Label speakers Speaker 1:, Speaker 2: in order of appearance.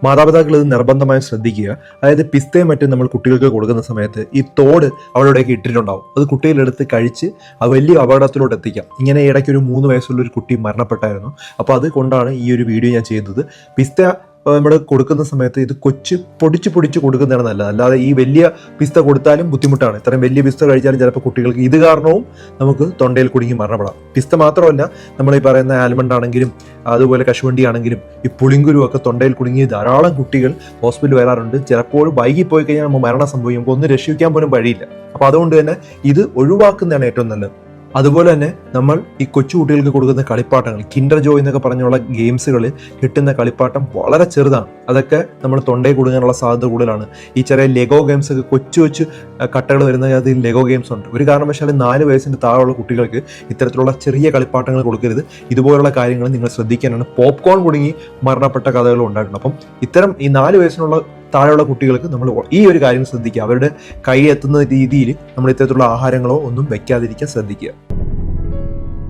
Speaker 1: മാതാപിതാക്കൾ ഇത് നിർബന്ധമായും ശ്രദ്ധിക്കുക. അതായത് പിസ്തയും മറ്റും നമ്മൾ കുട്ടികൾക്ക് കൊടുക്കുന്ന സമയത്ത് ഈ തോട് അവിടെയൊക്കെ ഇട്ടിട്ടുണ്ടാവും. അത് കുട്ടികളെടുത്ത് കഴിച്ച് അത് വലിയ അപകടത്തിലോട്ട് എത്തിക്കാം. ഇങ്ങനെ ഇടയ്ക്ക് ഒരു 3 വയസ്സുള്ള ഒരു കുട്ടി മരണപ്പെട്ടായിരുന്നു. അപ്പോൾ അതുകൊണ്ടാണ് ഈ ഒരു വീഡിയോ ഞാൻ ചെയ്യുന്നത്. പിസ്ത നമ്മൾ കൊടുക്കുന്ന സമയത്ത് ഇത് പൊടിച്ച് കൊടുക്കുന്നതാണ് നല്ലത്. അല്ലാതെ ഈ വലിയ പിസ്ത കൊടുത്താലും ബുദ്ധിമുട്ടാണ്. ഇത്രയും വലിയ പിസ്ത കഴിച്ചാലും ചിലപ്പോൾ കുട്ടികൾക്ക് ഇത് കാരണവും നമുക്ക് തൊണ്ടയിൽ കുടുങ്ങി മരണപ്പെടാം. പിസ്ത മാത്രമല്ല, നമ്മൾ ഈ പറയുന്ന ആൽമണ്ട് ആണെങ്കിലും അതുപോലെ കശുവണ്ടി ആണെങ്കിലും ഈ പുളിങ്കുരു ഒക്കെ തൊണ്ടയിൽ കുടുങ്ങി ധാരാളം കുട്ടികൾ ഹോസ്പിറ്റലിൽ വരാറുണ്ട്. ചിലപ്പോൾ വൈകിപ്പോയി കഴിഞ്ഞാൽ നമ്മൾ മരണം സംഭവിക്കും. നമുക്ക് ഒന്നും രക്ഷിക്കാൻ പോലും വഴിയില്ല. അപ്പോൾ അതുകൊണ്ട് തന്നെ ഇത് ഒഴിവാക്കുന്നതാണ് ഏറ്റവും നല്ലത്. അതുപോലെ തന്നെ നമ്മൾ ഈ കൊച്ചു കുട്ടികൾക്ക് കൊടുക്കുന്ന കളിപ്പാട്ടങ്ങൾ, കിൻഡർ ജോയ് എന്നൊക്കെ പറഞ്ഞുള്ള ഗെയിംസുകളിൽ കിട്ടുന്ന കളിപ്പാട്ടം വളരെ ചെറുതാണ്. അതൊക്കെ നമ്മൾ തൊണ്ടയിൽ കുടുങ്ങാനുള്ള സാധ്യത കൂടുതലാണ്. ഈ ചെറിയ ലെഗോ ഗെയിംസ് ഒക്കെ കൊച്ചു കട്ടകൾ വരുന്ന അതിൽ ലെഗോ ഗെയിംസ് ഉണ്ട്. ഒരു കാരണവശാലും 4 വയസ്സിൻ്റെ താഴെയുള്ള കുട്ടികൾക്ക് ഇത്തരത്തിലുള്ള ചെറിയ കളിപ്പാട്ടങ്ങൾ കൊടുക്കരുത്. ഇതുപോലുള്ള കാര്യങ്ങൾ നിങ്ങൾ ശ്രദ്ധിക്കാനാണ്. പോപ്കോൺ കുടുങ്ങി മരണപ്പെട്ട കഥകളും ഉണ്ടായിട്ടുണ്ട്. അപ്പം ഇത്തരം ഈ 4 വയസ്സിനുള്ള താഴെയുള്ള കുട്ടികൾക്ക് നമ്മൾ ഈ ഒരു കാര്യം ശ്രദ്ധിക്കുക. അവരുടെ കൈ എത്തുന്ന രീതിയിൽ നമ്മൾ ഇത്തരത്തിലുള്ള ആഹാരങ്ങളോ ഒന്നും വെക്കാതിരിക്കാൻ ശ്രദ്ധിക്കുക.